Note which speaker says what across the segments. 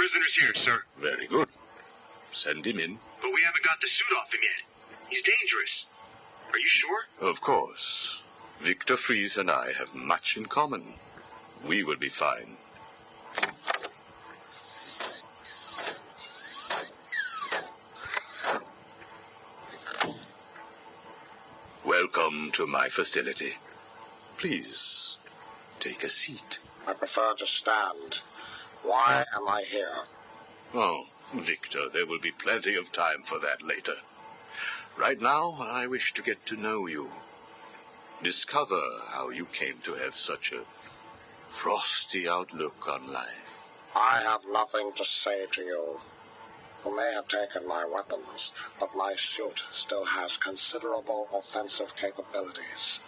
Speaker 1: prisoner's here, sir.
Speaker 2: Very good. Send him in.
Speaker 1: But we haven't got the suit off him yet. He's dangerous. Are you sure?
Speaker 2: Of course. Mr.Freeze and I have much in common. We will be fine. Welcome to my facility. Please, take a seat.
Speaker 3: I prefer to stand. Why am I here?
Speaker 2: Oh, Victor, there will be plenty of time for that later. Right now, I wish to get to know you. Discover how you came to have such a frosty outlook on life.
Speaker 3: I have nothing to say to you. You may have taken my weapons, but my suit still has considerable offensive capabilities.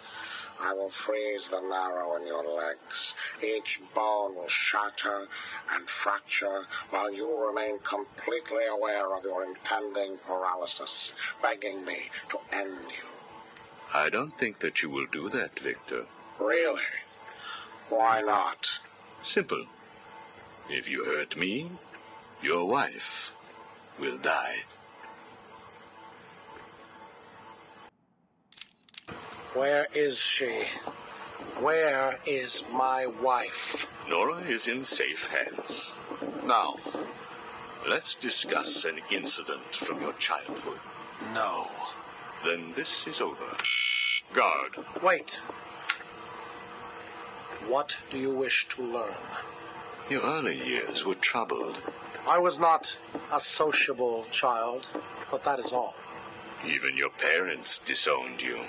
Speaker 3: I will freeze the marrow in your legs. Each bone will shatter and fracture while you remain completely aware of your impending paralysis, begging me to end you.
Speaker 2: I don't think that you will do that, Victor.
Speaker 3: Really? Why not?
Speaker 2: Simple. If you hurt me, your wife will die.
Speaker 3: Where is she? Where is my wife?
Speaker 2: Nora is in safe hands. Now, let's discuss an incident from your childhood.
Speaker 3: No.
Speaker 2: Then this is over. Guard.
Speaker 3: Wait. What do you wish to learn?
Speaker 2: Your early years were troubled.
Speaker 3: I was not a sociable child, but that is all.
Speaker 2: Even your parents disowned you.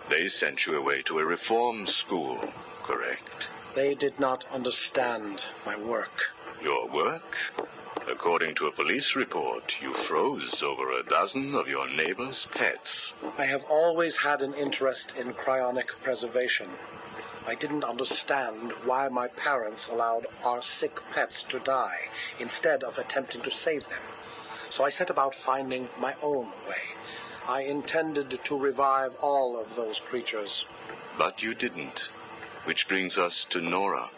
Speaker 2: They sent you away to a reform school, correct?
Speaker 3: They did not understand my work.
Speaker 2: Your work? According to a police report, you froze over a dozen of your neighbor's pets.
Speaker 3: I have always had an interest in cryonic preservation. I didn't understand why my parents allowed our sick pets to die instead of attempting to save them. So I set about finding my own way. I intended to revive all of those creatures.
Speaker 2: But you didn't. Which brings us to Nora.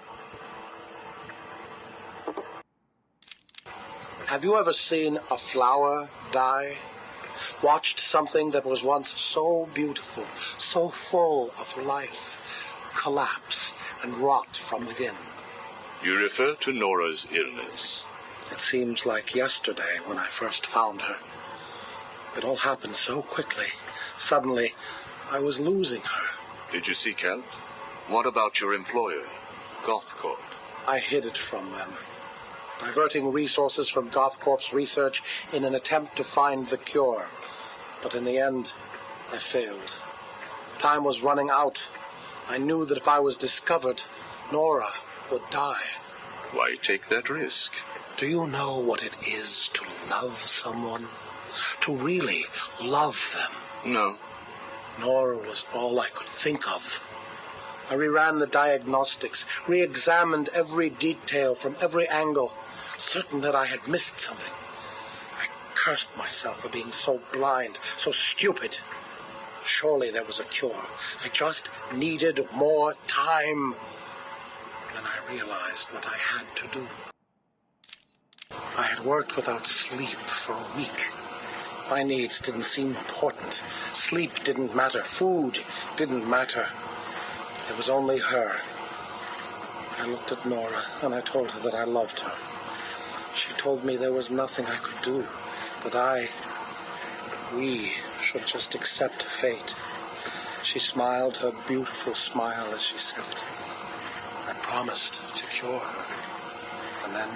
Speaker 3: Have you ever seen a flower die? Watched something that was once so beautiful, so full of life, collapse and rot from within?
Speaker 2: You refer to Nora's illness.
Speaker 3: It seems like yesterday when I first found her. It all happened so quickly. Suddenly, I was losing her.
Speaker 2: Did you seek help? What about your employer, GothCorp?
Speaker 3: I hid it from them, diverting resources from GothCorp's research in an attempt to find the cure. But in the end, I failed. Time was running out. I knew that if I was discovered, Nora would die.
Speaker 2: Why take that risk?
Speaker 3: Do you know what it is to love someone? To really love them?
Speaker 2: No.
Speaker 3: Nora was all I could think of. I reran the diagnostics, re-examined every detail from every angle, certain that I had missed something. I cursed myself for being so blind, so stupid. Surely there was a cure. I just needed more time. Then I realized what I had to do. I had worked without sleep for a week. My needs didn't seem important. Sleep didn't matter. Food didn't matter. There was only her. I looked at Nora and I told her that I loved her. She told me there was nothing I could do, that we should just accept fate. She smiled her beautiful smile as she said it. I promised to cure her, and then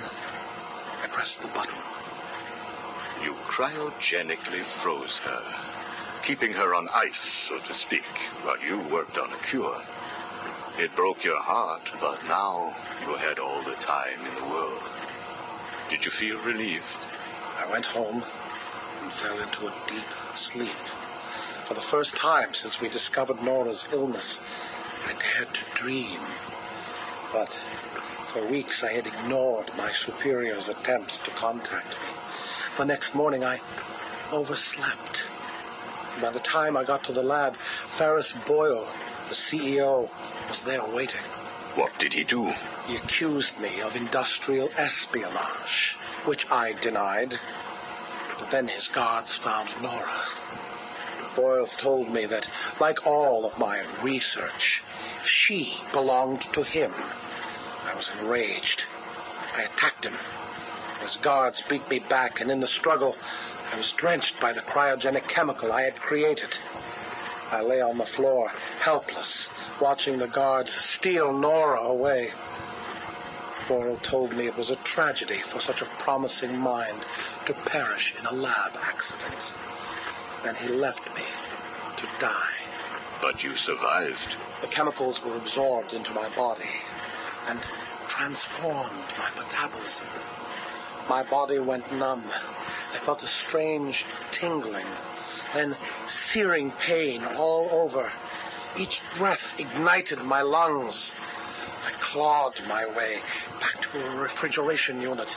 Speaker 3: I pressed the button.
Speaker 2: You cryogenically froze her, keeping her on ice, so to speak, while you worked on a cure. It broke your heart, but now you had all the time in the world. Did you feel relieved?
Speaker 3: I went home and fell into a deep sleep. For the first time since we discovered Nora's illness, I dared to dream. But for weeks I had ignored my superior's attempts to contact me. The next morning I overslept. By the time I got to the lab, Ferris Boyle, the CEO, was there waiting.
Speaker 2: What did he do?
Speaker 3: He accused me of industrial espionage, which I denied. But then his guards found Nora. Boyle told me that, like all of my research, she belonged to him. I was enraged. I attacked him. His guards beat me back, and in the struggle, I was drenched by the cryogenic chemical I had created. I lay on the floor, helpless, watching the guards steal Nora away. Boyle told me it was a tragedy for such a promising mind to perish in a lab accident. Then he left me to die.
Speaker 2: But you survived.
Speaker 3: The chemicals were absorbed into my body and transformed my metabolism. My body went numb. I felt a strange tingling, then searing pain all over. Each breath ignited my lungs. I clawed my way back to a refrigeration unit,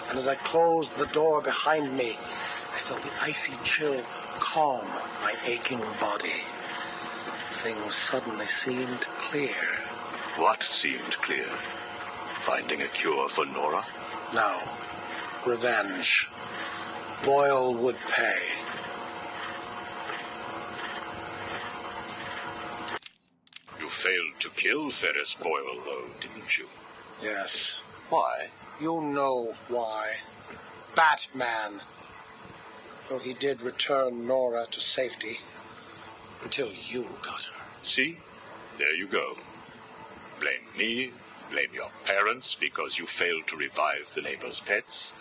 Speaker 3: and as I closed the door behind me, I felt the icy chill calm my aching body. Things suddenly seemed clear.
Speaker 2: What seemed clear? Finding a cure for Nora?
Speaker 3: No. Revenge. Boyle would pay.
Speaker 2: You failed to kill Ferris Boyle, though, didn't you?
Speaker 3: Yes.
Speaker 2: Why?
Speaker 3: You know why. Batman. Though he did return Nora to safety. Until you got her.
Speaker 2: See? There you go. Blame me, blame your parents because you failed to revive the neighbor's pets.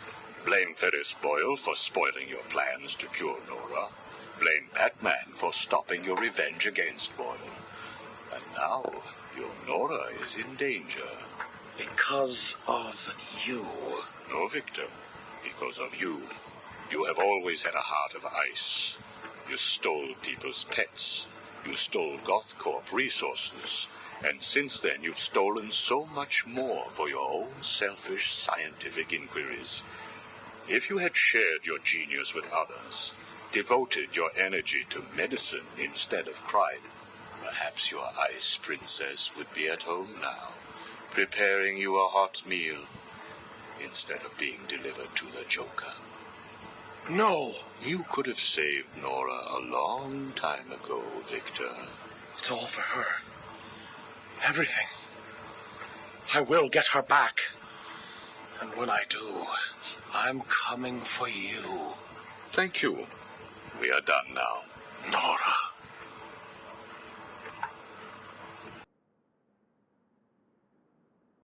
Speaker 2: Blame Ferris Boyle for spoiling your plans to cure Nora. Blame Batman for stopping your revenge against Boyle. And now, your Nora is in danger.
Speaker 3: Because of you.
Speaker 2: No, Victor. Because of you. You have always had a heart of ice. You stole people's pets. You stole GothCorp resources. And since then, you've stolen so much more for your own selfish scientific inquiries. If you had shared your genius with others, devoted your energy to medicine instead of crime, perhaps your ice princess would be at home now, preparing you a hot meal instead of being delivered to the Joker.
Speaker 3: No!
Speaker 2: You could have saved Nora a long time ago, Victor.
Speaker 3: It's all for her. Everything. I will get her back. And when I do, I'm coming for you.
Speaker 2: Thank you. We are done now.
Speaker 3: Nora.